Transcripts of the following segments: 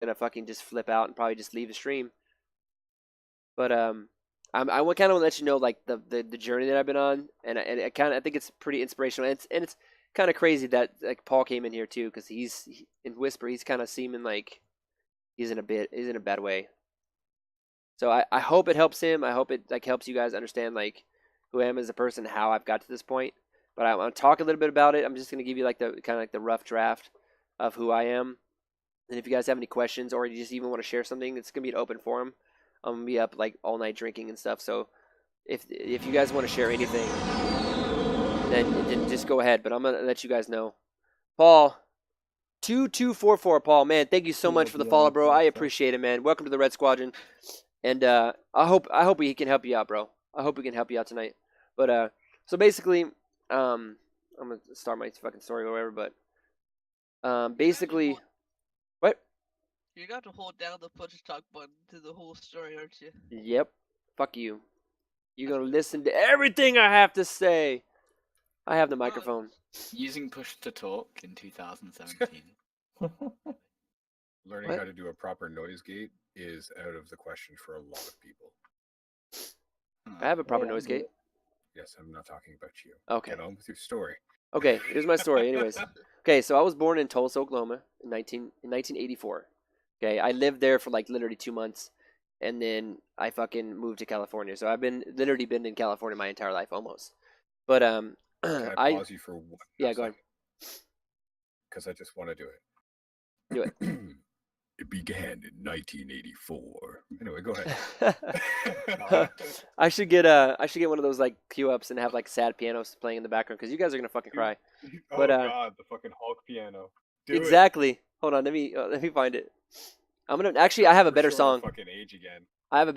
gonna fucking just flip out and probably just leave the stream. But I kind of want to let you know like the journey that I've been on, and I think it's pretty inspirational, and it's kind of crazy that like Paul came in here too, because in Whisper he's kind of seeming like he's in a bad way. So I hope it helps him. I hope it like helps you guys understand like who I am as a person, how I've got to this point. But I want to talk a little bit about it. I'm just gonna give you like the kind of like the rough draft of who I am. And if you guys have any questions or you just even want to share something, it's gonna be an open forum. I'm gonna be up like all night drinking and stuff. So if you guys want to share anything, then just go ahead. But I'm gonna let you guys know. Paul, 2244. Paul, man, thank you so much for the follow, bro. I appreciate it, man. Welcome to the Red Squadron. And I hope we can help you out, bro. I hope we can help you out tonight. But so basically, I'm gonna start my fucking story or whatever. But basically, what? You got to hold down the push talk button to the whole story, aren't you? Yep. Fuck you. You're gonna listen to everything I have to say. I have the microphone. Using push to talk in 2017. Learning What? how to do a proper noise gate is out of the question for a lot of people. I have a proper noise gate. Yes, I'm not talking about you. Okay. Get on with your story. Okay, here's my story. Anyways, okay, so I was born in Tulsa, Oklahoma, in 1984. Okay, I lived there for like literally 2 months, and then I fucking moved to California. So I've literally been in California my entire life almost. But Can I pause you for one? Yeah, go ahead. Because I just want to do it. Do it. It began in 1984. Anyway, go ahead. I should get one of those like cue ups and have like sad pianos playing in the background because you guys are gonna fucking cry. Oh But God, the fucking Hulk piano. Do exactly. Hold on, let me find it. I'm gonna actually I have a better song. Fucking age again. I have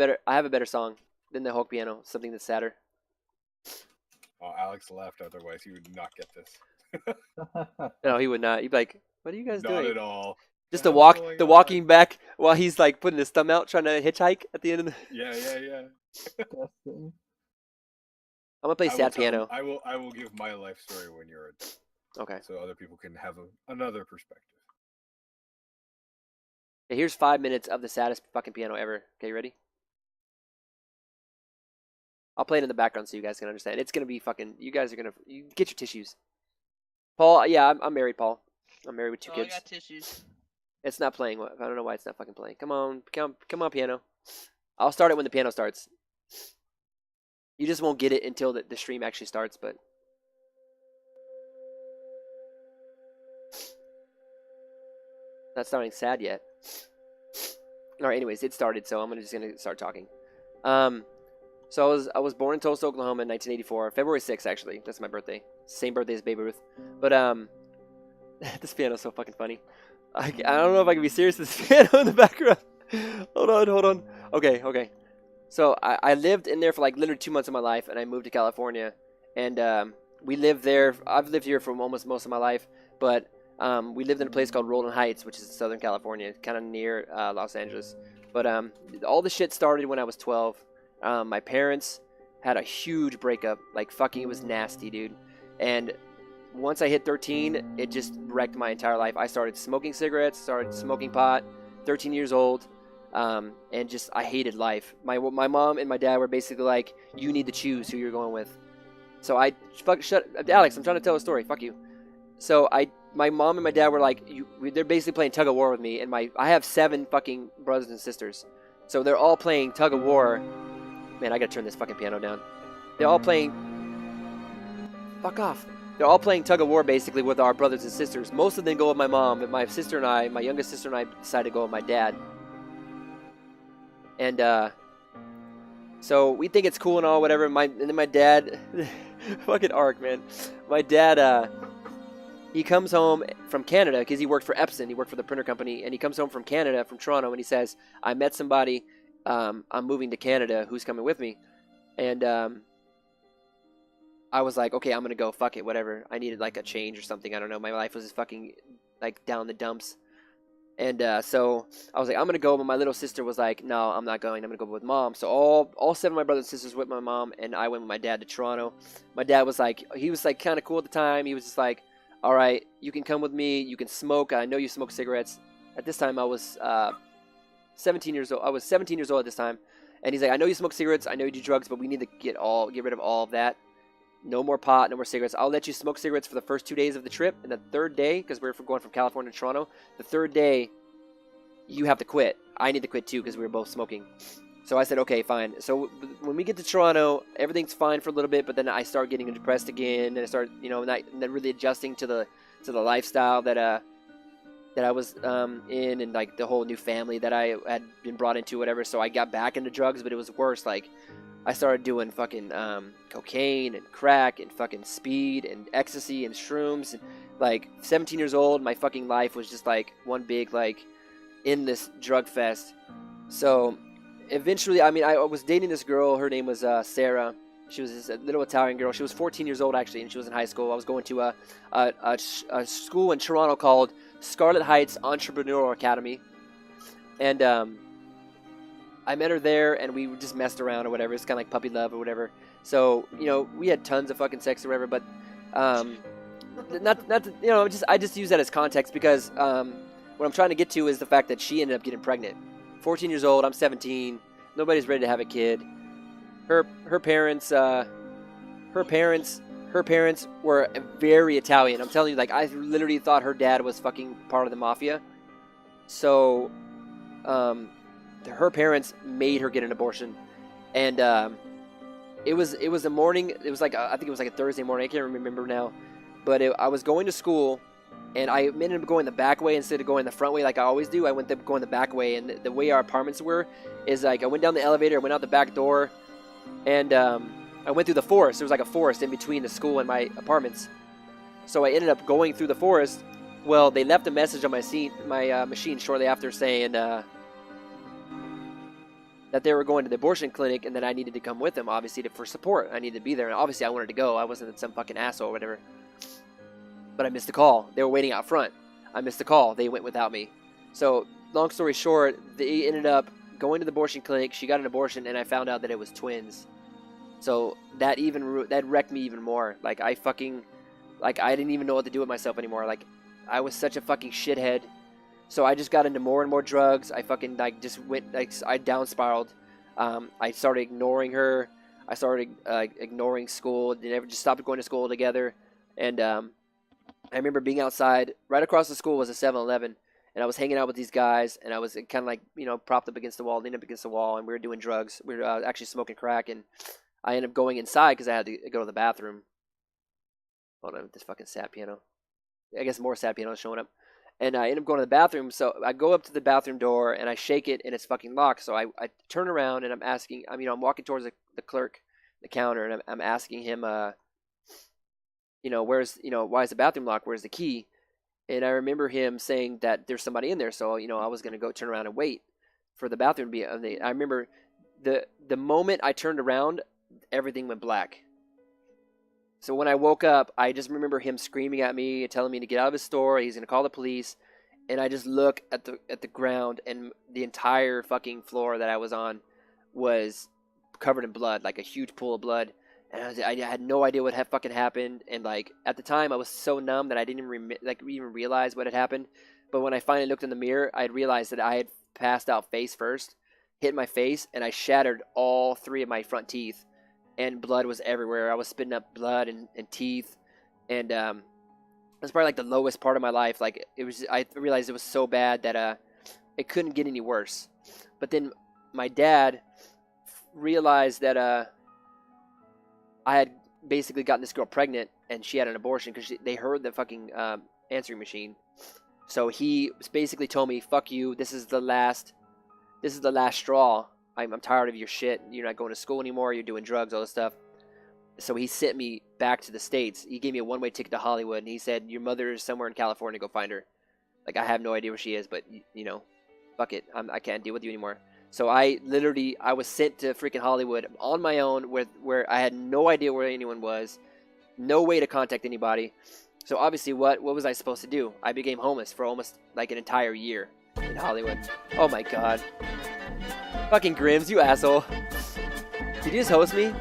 a better song than the Hulk piano. Something that's sadder. Oh, Alex left. Otherwise, he would not get this. No, he would not. He'd be like, "What are you guys doing?" Not at all. Just Yeah, the walking back while he's like putting his thumb out trying to hitchhike at the end of the. Yeah. I'm gonna play sad piano. I will give my life story when you're done. Okay. So other people can have another perspective. Okay, here's 5 minutes of the saddest fucking piano ever. Okay, you ready? I'll play it in the background so you guys can understand. It's gonna be fucking. You guys are gonna. You get your tissues. Paul, yeah, I'm married, Paul. I'm married with 2 kids. I got tissues. It's not playing. I don't know why it's not fucking playing. Come on, piano. I'll start it when the piano starts. You just won't get it until the stream actually starts, but. Not starting sad yet. Alright, anyways, it started, so I'm just gonna start talking. So I was born in Tulsa, Oklahoma in 1984, February 6th, actually. That's my birthday. Same birthday as Babe Ruth. But this piano's so fucking funny. I don't know if I can be serious with this piano in the background. Hold on. Okay. So I lived in there for like literally 2 months of my life, and I moved to California, and we lived there. I've lived here for almost most of my life, but we lived in a place called Rolling Heights, which is in Southern California, kind of near Los Angeles. But all the shit started when I was 12. My parents had a huge breakup. Like, fucking, it was nasty, dude. And once I hit 13, it just wrecked my entire life. I started smoking cigarettes, started smoking pot, 13 years old, and just, I hated life. My mom and my dad were basically like, you need to choose who you're going with. So shut, Alex, I'm trying to tell a story, fuck you. So my mom and my dad were like, they're basically playing tug of war with me, and I have 7 fucking brothers and sisters. So they're all playing tug of war. Man, I gotta turn this fucking piano down. They're all playing... Fuck off. They're all playing tug of war, basically, with our brothers and sisters. Most of them go with my mom, but my sister and I, my youngest sister and I, decided to go with my dad. And, so we think it's cool and all, whatever. And then my dad... fucking arc, man. My dad, he comes home from Canada, because he worked for Epson. He worked for the printer company. And he comes home from Canada, from Toronto, and he says, I met somebody... I'm moving to Canada, who's coming with me? And I was like, okay, I'm gonna go, fuck it, whatever. I needed like a change or something, I don't know. My life was just fucking like down the dumps. And so I was like, I'm gonna go, but my little sister was like, no, I'm not going, I'm gonna go with mom. So all 7 of my brothers and sisters with my mom, and I went with my dad to Toronto. My dad was like, he was like kind of cool at the time. He was just like, all right, you can come with me, you can smoke, I know you smoke cigarettes. At this time, I was 17 years old. I was 17 years old at this time, and he's like, "I know you smoke cigarettes. I know you do drugs, but we need to get rid of all of that. No more pot, no more cigarettes. I'll let you smoke cigarettes for the first 2 days of the trip, and the third day, because we're going from California to Toronto, the third day, you have to quit. I need to quit too because we were both smoking." So I said, "Okay, fine." So when we get to Toronto, everything's fine for a little bit, but then I start getting depressed again, and I start, not really adjusting to the lifestyle that I was in, and like the whole new family that I had been brought into, whatever. So I got back into drugs, but it was worse. Like I started doing fucking cocaine and crack and fucking speed and ecstasy and shrooms. And, like 17 years old, my fucking life was just like one big like endless drug fest. So eventually, I mean, I was dating this girl. Her name was Sarah. She was this little Italian girl. She was 14 years old actually, and she was in high school. I was going to a school in Toronto called Scarlet Heights Entrepreneurial Academy, and I met her there, and we just messed around or whatever. It's kind of like puppy love or whatever. So we had tons of fucking sex or whatever, but I just use that as context because what I'm trying to get to is the fact that she ended up getting pregnant. 14 years old, I'm 17. Nobody's ready to have a kid. Her parents were very Italian. I'm telling you, like I literally thought her dad was fucking part of the mafia. So, her parents made her get an abortion, and it was a morning. It was like I think it was like a Thursday morning. I can't remember now, but I was going to school. And I ended up going the back way instead of going the front way like I always do. I went going the back way, and the way our apartments were is like I went down the elevator, I went out the back door, and I went through the forest. There was like a forest in between the school and my apartments. So I ended up going through the forest. Well, they left a message on my machine shortly after saying that they were going to the abortion clinic and that I needed to come with them, obviously, for support. I needed to be there, and obviously I wanted to go. I wasn't some fucking asshole or whatever. But I missed the call. They were waiting out front. I missed the call. They went without me. So, long story short, they ended up going to the abortion clinic. She got an abortion, and I found out that it was twins. So that wrecked me even more. Like I didn't even know what to do with myself anymore. Like I was such a fucking shithead. So I just got into more and more drugs. I fucking just went I down spiraled. I started ignoring her. I started ignoring school. They never just stopped going to school together. And I remember being outside. Right across the school was a 7-Eleven, and I was hanging out with these guys, and I was kind of like propped up against the wall, leaned up against the wall, and we were doing drugs. We were actually smoking crack, and I ended up going inside because I had to go to the bathroom. Hold on, this fucking sad piano. I guess more sad pianos showing up. And I ended up going to the bathroom, so I go up to the bathroom door, and I shake it, and it's fucking locked. So I turn around, and I'm walking towards the clerk, the counter, and I'm asking him, why is the bathroom locked? Where's the key? And I remember him saying that there's somebody in there, so I was gonna go turn around and wait for the bathroom to be. I remember the moment I turned around, everything went black. So when I woke up, I just remember him screaming at me, telling me to get out of his store. He's gonna call the police, and I just look at the ground, and the entire fucking floor that I was on was covered in blood, like a huge pool of blood. And I had no idea what had fucking happened. And like at the time, I was so numb that I didn't even realize what had happened. But when I finally looked in the mirror, I realized that I had passed out face first, hit my face, and I shattered all 3 of my front teeth, and blood was everywhere. I was spitting up blood and teeth, and that's probably like the lowest part of my life. Like it was, I realized it was so bad that it couldn't get any worse. But then my dad realized that I had basically gotten this girl pregnant, and she had an abortion because they heard the fucking answering machine. So he basically told me, "Fuck you. This is the last straw. I'm tired of your shit. You're not going to school anymore. You're doing drugs, all this stuff." So he sent me back to the States. He gave me a one-way ticket to Hollywood, and he said, "Your mother is somewhere in California. Go find her." Like I have no idea where she is, but fuck it. I can't deal with you anymore. So I was sent to freaking Hollywood on my own, where I had no idea where anyone was, no way to contact anybody. So obviously, what was I supposed to do? I became homeless for almost like an entire year in Hollywood. Oh my god, fucking Grims, you asshole! Did you just host me?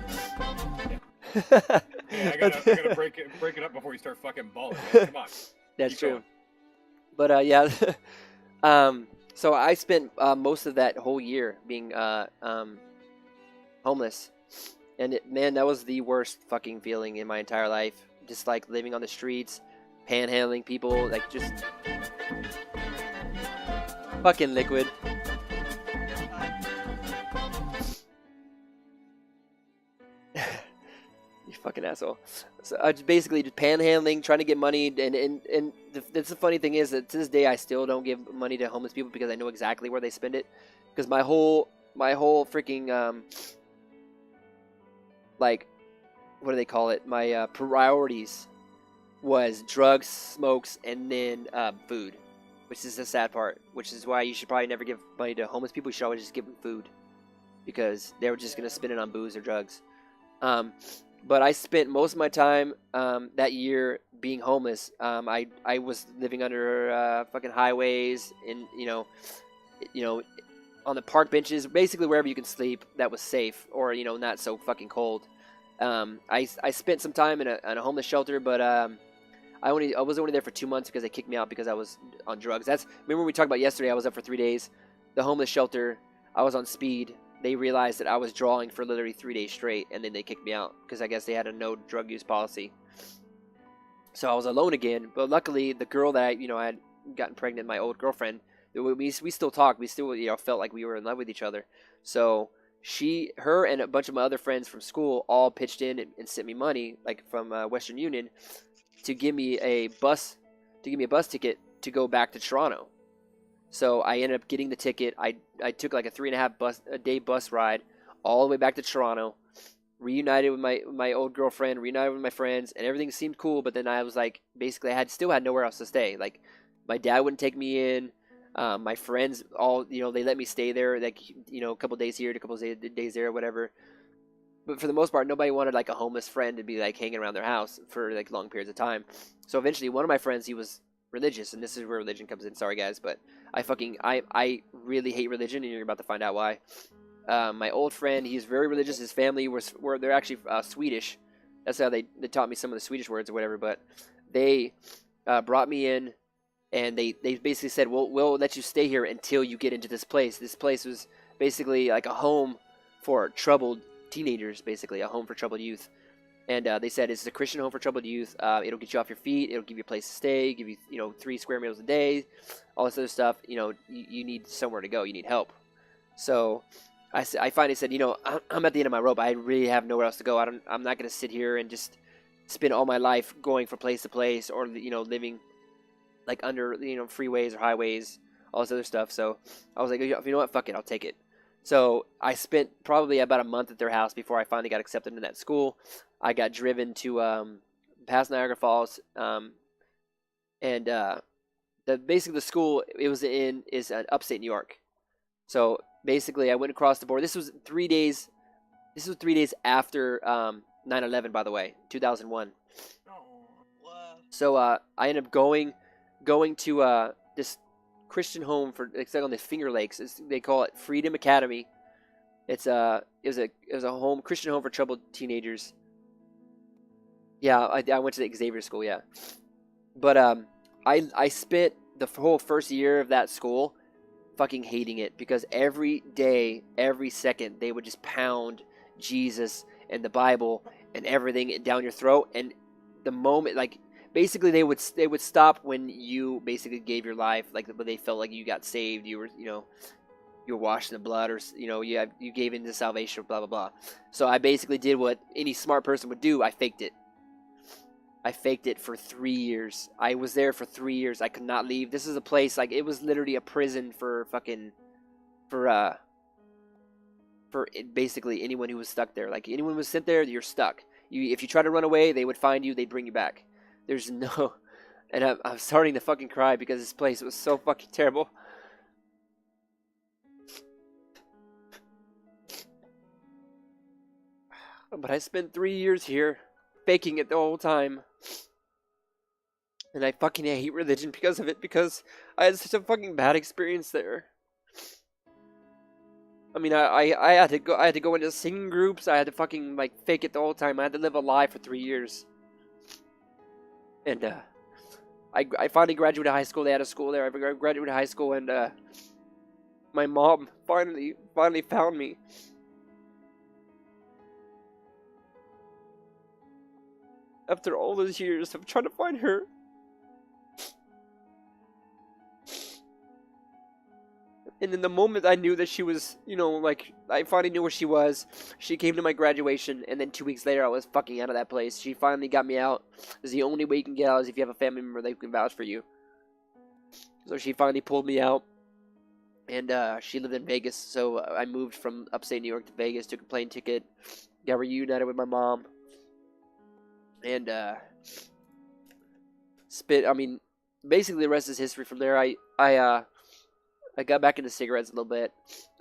Yeah, I gotta break it up before you start fucking balling. Come on. That's Keep true. going. But yeah. So I spent most of that whole year being homeless, and man, that was the worst fucking feeling in my entire life. Just like living on the streets, panhandling people, like just fucking liquid. You fucking asshole. So I just basically just panhandling, trying to get money, and that's the funny thing is that to this day I still don't give money to homeless people because I know exactly where they spend it. Because my whole freaking like, what do they call it? My priorities was drugs, smokes, and then food, which is the sad part. Which is why you should probably never give money to homeless people. You should always just give them food, because they were just gonna spend it on booze or drugs. But I spent most of my time that year being homeless. I was living under fucking highways, and you know, on the park benches, basically wherever you can sleep that was safe, or not so fucking cold. I spent some time in a homeless shelter, but I was only there for 2 months because they kicked me out because I was on drugs. Remember when we talked about yesterday? I was up for 3 days. The homeless shelter, I was on speed. They realized that I was drawing for literally 3 days straight, and then they kicked me out because I guess they had a no drug use policy. So I was alone again. But luckily, the girl that I had gotten pregnant, my old girlfriend, we still talked. We still felt like we were in love with each other. So her and a bunch of my other friends from school all pitched in and sent me money, like from Western Union, to give me a bus ticket to go back to Toronto. So I ended up getting the ticket. I took like a 3.5 day bus ride all the way back to Toronto, reunited with my old girlfriend, reunited with my friends, and everything seemed cool. But then I was like, basically, I still had nowhere else to stay. Like, my dad wouldn't take me in. My friends all, they let me stay there, like, a couple days here, a couple days there, whatever. But for the most part, nobody wanted like a homeless friend to be like hanging around their house for like long periods of time. So eventually, one of my friends, he was religious, and this is where religion comes in. Sorry guys, but I really hate religion, and you're about to find out why. My old friend, he's very religious. His family they're actually Swedish. That's how they taught me some of the Swedish words or whatever. But they brought me in, and they basically said, we'll let you stay here until you get into this place. This place was basically like a home for troubled teenagers, basically a home for troubled youth. And they said it's a Christian home for troubled youth. It'll get you off your feet. It'll give you a place to stay. Give you 3 square meals a day, all this other stuff. You need somewhere to go. You need help. So I finally said, I'm at the end of my rope. I really have nowhere else to go. I'm not going to sit here and just spend all my life going from place to place, or living like under freeways or highways, all this other stuff. So I was like, you know what, fuck it, I'll take it. So I spent probably about a month at their house before I finally got accepted into that school. I got driven to past Niagara Falls, and basically the school it was in is in upstate New York. So basically, I went across the border. This was 3 days. This was 3 days after 9/11, by the way, 2001. Oh, wow. So I ended up going to this Christian home it's like on the Finger Lakes. They call it Freedom Academy. It was a home, Christian home for troubled teenagers. Yeah, I went to the Xavier school, yeah. But I spent the whole first year of that school fucking hating it, because every day, every second, they would just pound Jesus and the Bible and everything down your throat. And the moment, like, basically they would stop when you basically gave your life, like when they felt like you got saved, you were washed in the blood, or you gave into salvation, blah blah blah. So I basically did what any smart person would do. I faked it. I faked it for 3 years. I was there for 3 years. I could not leave. This is a place, like, it was literally a prison for basically anyone who was stuck there. Like, anyone who was sent there, you're stuck. If you try to run away, they would find you. They'd bring you back. There's no, and I'm starting to fucking cry because this place was so fucking terrible. But I spent 3 years here, faking it the whole time. And I fucking hate religion because of it, because I had such a fucking bad experience there. I mean, I had to go into singing groups. I had to fucking like fake it the whole time. I had to live a lie for 3 years. And I finally graduated high school. They had a school there. I graduated high school, and my mom finally found me. After all those years of trying to find her. And in the moment I knew that she was, you know, like, I finally knew where she was. She came to my graduation, and then 2 weeks later I was fucking out of that place. She finally got me out. Because the only way you can get out is if you have a family member that can vouch for you. So she finally pulled me out. And she lived in Vegas, so I moved from upstate New York to Vegas, took a plane ticket, got reunited with my mom. And basically the rest is history from there. I got back into cigarettes a little bit.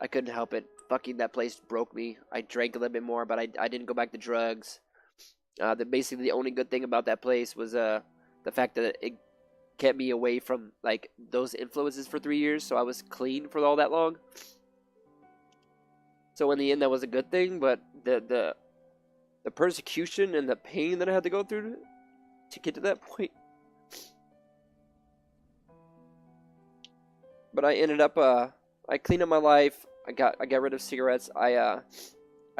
I couldn't help it. Fucking that place broke me. I drank a little bit more, but I didn't go back to drugs. Basically the only good thing about that place was the fact that it kept me away from like those influences for 3 years, so I was clean for all that long. So in the end, that was a good thing. But the persecution and the pain that I had to go through to get to that point. But I ended up I cleaned up my life. I got rid of cigarettes. I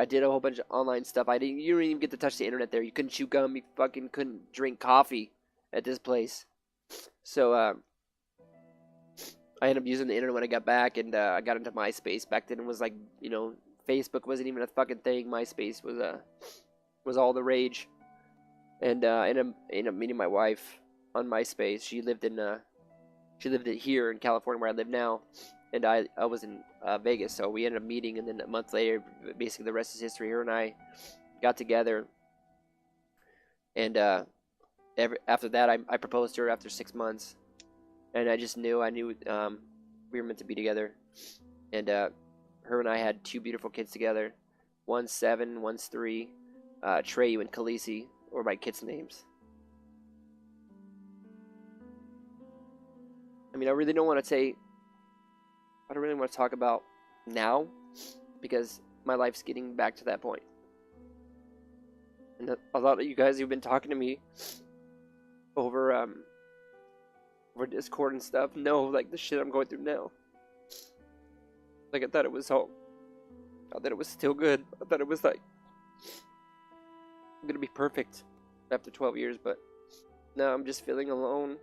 did a whole bunch of online stuff. You didn't even get to touch the internet there. You couldn't chew gum. You fucking couldn't drink coffee at this place. So I ended up using the internet when I got back, and I got into MySpace. Back then it was like, you know, Facebook wasn't even a fucking thing. MySpace was all the rage. And I ended up meeting my wife on MySpace. She lived here in California where I live now, and I was in Vegas. So we ended up meeting, and then a month later, basically the rest is history. Her and I got together, and after that, I proposed to her after 6 months, and I knew we were meant to be together. And her and I had 2 beautiful kids together. One's 7, one's 3. Treyu and Khaleesi were my kids' names. I mean, I really don't want to talk about now, because my life's getting back to that point. And a lot of you guys who've been talking to me over Discord and stuff know, like, the shit I'm going through now. Like, I thought it was still good. I thought it was, like, gonna be perfect after 12 years, but now I'm just feeling alone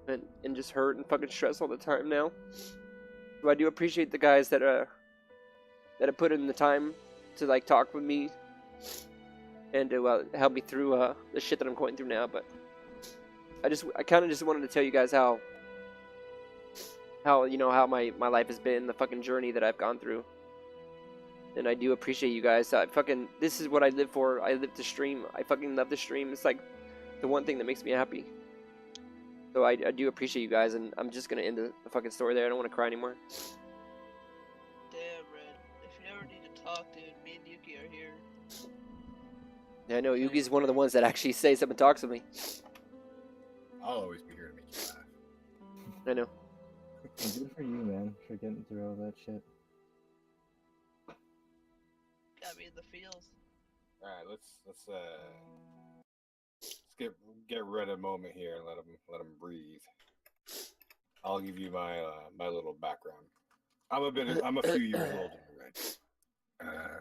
and just hurt and fucking stressed all the time now. So I do appreciate the guys that have put in the time to, like, talk with me and to help me through the shit that I'm going through now. But I kind of just wanted to tell you guys how my life has been, the fucking journey that I've gone through. And I do appreciate you guys. This is what I live for. I live to stream. I fucking love to stream. It's like the one thing that makes me happy. So I do appreciate you guys, and I'm just gonna end the fucking story there. I don't want to cry anymore. Damn, Red. If you ever need to talk, dude, me and Yuki are here. Yeah, I know Yuki's one of the ones that actually stays up and talks with me. I'll always be here to make you laugh. I know. Well, good for you, man, for getting through all that shit. Got me in the feels. All right, let's get rid of a moment here and let him breathe. I'll give you my my little background. I'm a few years older than Red.